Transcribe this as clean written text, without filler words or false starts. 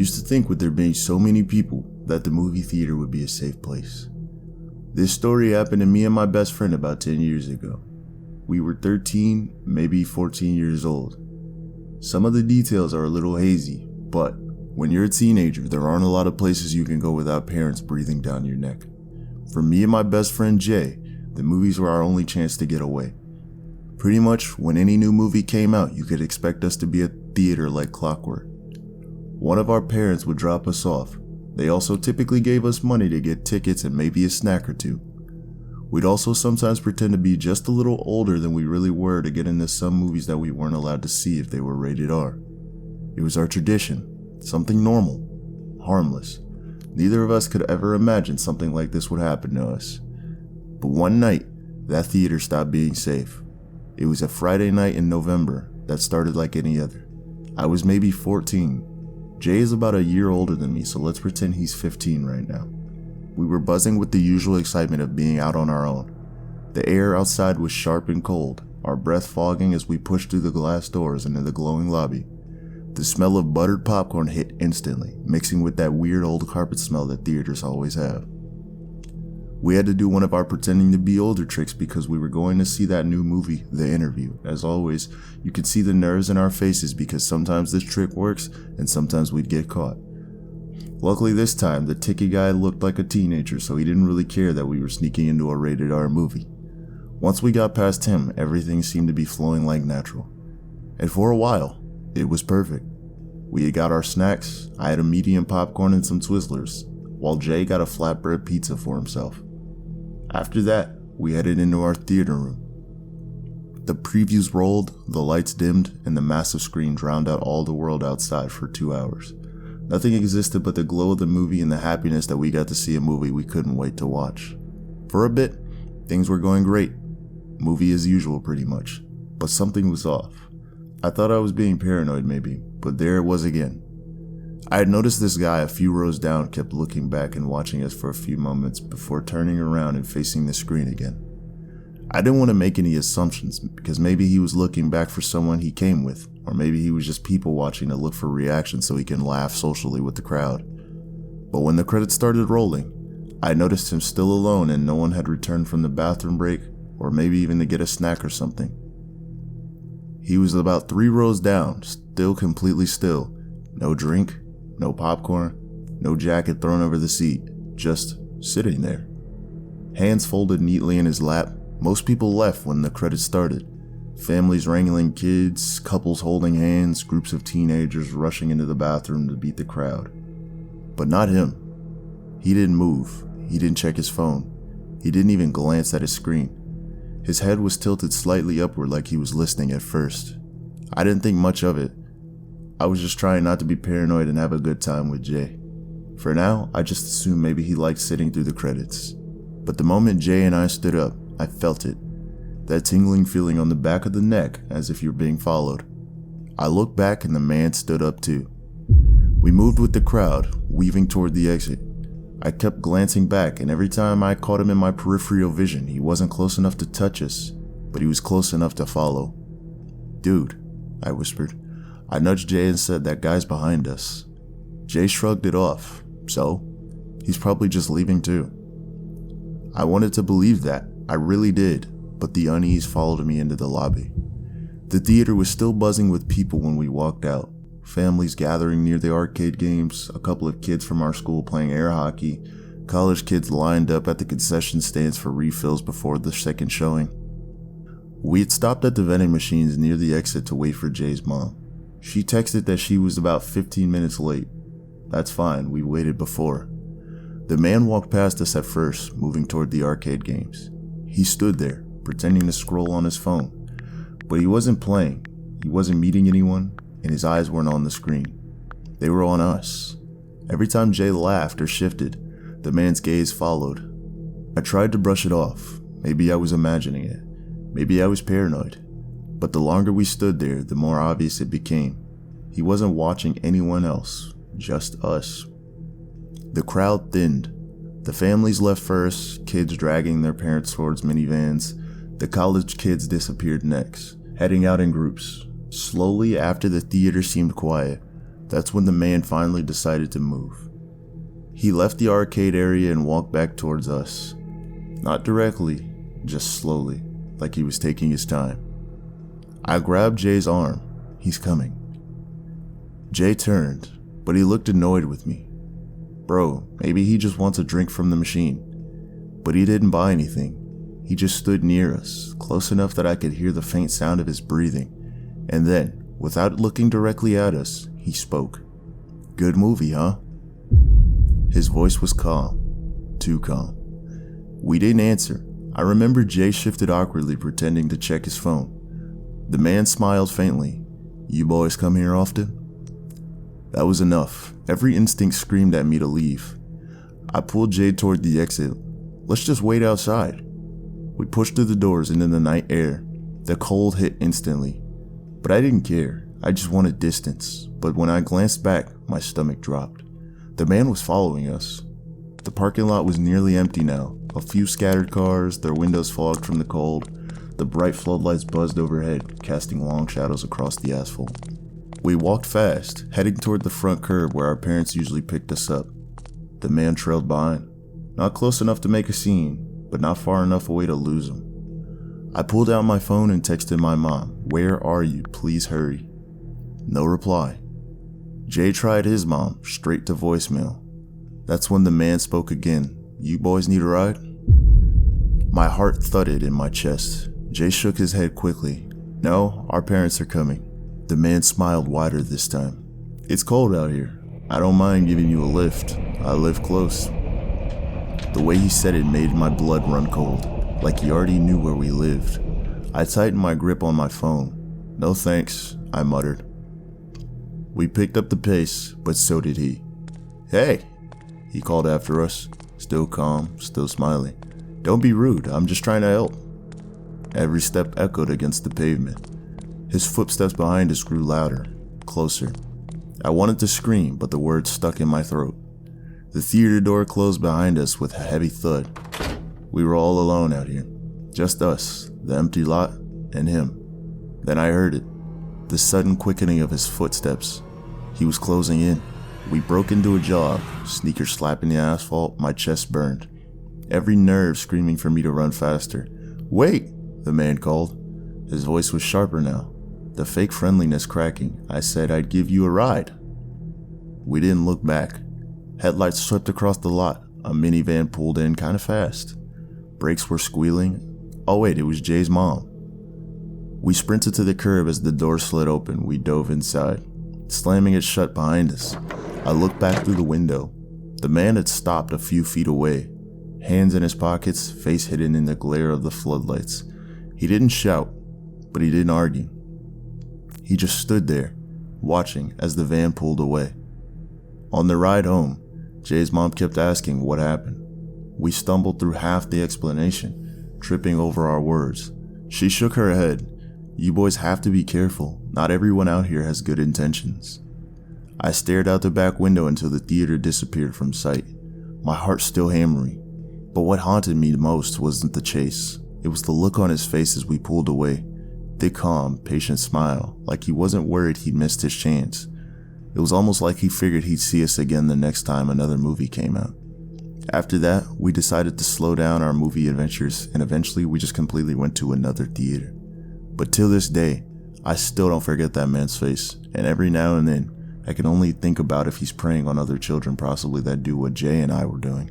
used to think with there being so many people that the movie theater would be a safe place. This story happened to me and my best friend about 10 years ago. We were 13, maybe 14 years old. Some of the details are a little hazy, but when you're a teenager, there aren't a lot of places you can go without parents breathing down your neck. For me and my best friend Jay, the movies were our only chance to get away. Pretty much when any new movie came out, you could expect us to be at theater like clockwork. One of our parents would drop us off. They also typically gave us money to get tickets and maybe a snack or two. We'd also sometimes pretend to be just a little older than we really were to get into some movies that we weren't allowed to see if they were rated R. It was our tradition, something normal, harmless. Neither of us could ever imagine something like this would happen to us. But one night, that theater stopped being safe. It was a Friday night in November that started like any other. I was maybe 14. Jay is about a year older than me, so let's pretend he's 15 right now. We were buzzing with the usual excitement of being out on our own. The air outside was sharp and cold, our breath fogging as we pushed through the glass doors into the glowing lobby. The smell of buttered popcorn hit instantly, mixing with that weird old carpet smell that theaters always have. We had to do one of our pretending to be older tricks because we were going to see that new movie, The Interview. As always, you could see the nerves in our faces because sometimes this trick works and sometimes we'd get caught. Luckily this time, the ticket guy looked like a teenager, so he didn't really care that we were sneaking into a rated R movie. Once we got past him, everything seemed to be flowing like natural. And for a while, it was perfect. We had got our snacks. I had a medium popcorn and some Twizzlers, while Jay got a flatbread pizza for himself. After that, we headed into our theater room. The previews rolled, the lights dimmed, and the massive screen drowned out all the world outside for 2 hours. Nothing existed but the glow of the movie and the happiness that we got to see a movie we couldn't wait to watch. For a bit, things were going great. Movie as usual pretty much. But something was off. I thought I was being paranoid maybe, but there it was again. I had noticed this guy a few rows down kept looking back and watching us for a few moments before turning around and facing the screen again. I didn't want to make any assumptions because maybe he was looking back for someone he came with, or maybe he was just people watching to look for reactions so he can laugh socially with the crowd. But when the credits started rolling, I noticed him still alone and no one had returned from the bathroom break or maybe even to get a snack or something. He was about 3 rows down, still completely still. No drink, no popcorn, no jacket thrown over the seat, just sitting there. Hands folded neatly in his lap. Most people left when the credits started. Families wrangling kids, couples holding hands, groups of teenagers rushing into the bathroom to beat the crowd. But not him. He didn't move. He didn't check his phone. He didn't even glance at his screen. His head was tilted slightly upward like he was listening at first. I didn't think much of it. I was just trying not to be paranoid and have a good time with Jay. For now, I just assumed maybe he liked sitting through the credits. But the moment Jay and I stood up, I felt it. That tingling feeling on the back of the neck as if you're being followed. I looked back and the man stood up too. We moved with the crowd, weaving toward the exit. I kept glancing back and every time I caught him in my peripheral vision, he wasn't close enough to touch us, but he was close enough to follow. "Dude," I whispered. I nudged Jay and said, "That guy's behind us." Jay shrugged it off. "So? He's probably just leaving too." I wanted to believe that. I really did, but the unease followed me into the lobby. The theater was still buzzing with people when we walked out. Families gathering near the arcade games, a couple of kids from our school playing air hockey, college kids lined up at the concession stands for refills before the second showing. We had stopped at the vending machines near the exit to wait for Jay's mom. She texted that she was about 15 minutes late. That's fine, we waited before. The man walked past us at first, moving toward the arcade games. He stood there, pretending to scroll on his phone. But he wasn't playing, he wasn't meeting anyone, and his eyes weren't on the screen. They were on us. Every time Jay laughed or shifted, the man's gaze followed. I tried to brush it off. Maybe I was imagining it. Maybe I was paranoid. But the longer we stood there, the more obvious it became. He wasn't watching anyone else, just us. The crowd thinned. The families left first, kids dragging their parents towards minivans. The college kids disappeared next, heading out in groups. Slowly, after the theater seemed quiet, That's when the man finally decided to move. He left the arcade area and walked back towards us. Not directly, just slowly, like he was taking his time. I grabbed Jay's arm. He's coming. Jay turned, but he looked annoyed with me. Bro, maybe he just wants a drink from the machine. But he didn't buy anything. He just stood near us, close enough that I could hear the faint sound of his breathing. And then, without looking directly at us, he spoke. "Good movie, huh?" His voice was calm. Too calm. We didn't answer. I remember Jay shifted awkwardly, pretending to check his phone. The man smiled faintly. "You boys come here often?" That was enough. Every instinct screamed at me to leave. I pulled Jay toward the exit. "Let's just wait outside." We pushed through the doors into the night air. The cold hit instantly. But I didn't care. I just wanted distance. But when I glanced back, my stomach dropped. The man was following us. The parking lot was nearly empty now. A few scattered cars, their windows fogged from the cold. The bright floodlights buzzed overhead, casting long shadows across the asphalt. We walked fast, heading toward the front curb where our parents usually picked us up. The man trailed behind. Not close enough to make a scene, but not far enough away to lose him. I pulled out my phone and texted my mom, "Where are you? Please hurry." No reply. Jay tried his mom, straight to voicemail. That's when the man spoke again. "You boys need a ride?" My heart thudded in my chest. Jay shook his head quickly. "No, our parents are coming." The man smiled wider this time. "It's cold out here. I don't mind giving you a lift. I live close." The way he said it made my blood run cold, like he already knew where we lived. I tightened my grip on my phone. "No thanks," I muttered. We picked up the pace, but so did he. "Hey," he called after us, still calm, still smiling. "Don't be rude, I'm just trying to help." Every step echoed against the pavement. His footsteps behind us grew louder, closer. I wanted to scream, but the words stuck in my throat. The theater door closed behind us with a heavy thud. We were all alone out here. Just us, the empty lot, and him. Then I heard it. The sudden quickening of his footsteps. He was closing in. We broke into a jog, sneakers slapping the asphalt, my chest burned. Every nerve screaming for me to run faster. "Wait!" the man called. His voice was sharper now, the fake friendliness cracking. I said I'd give you a ride. We didn't look back. Headlights swept across the lot. A minivan pulled in kinda fast. Brakes were squealing. Oh wait, it was Jay's mom. We sprinted to the curb as the door slid open. We dove inside, slamming it shut behind us. I looked back through the window. The man had stopped a few feet away, hands in his pockets, face hidden in the glare of the floodlights. He didn't shout, but he didn't argue. He just stood there, watching as the van pulled away. On the ride home, Jay's mom kept asking what happened. We stumbled through half the explanation, tripping over our words. She shook her head. "You boys have to be careful. Not everyone out here has good intentions." I stared out the back window until the theater disappeared from sight, my heart still hammering. But what haunted me most wasn't the chase. It was the look on his face as we pulled away. The calm, patient smile, like he wasn't worried he'd missed his chance. It was almost like he figured he'd see us again the next time another movie came out. After that, we decided to slow down our movie adventures, and eventually we just completely went to another theater. But till this day, I still don't forget that man's face, and every now and then, I can only think about if he's preying on other children possibly that do what Jay and I were doing.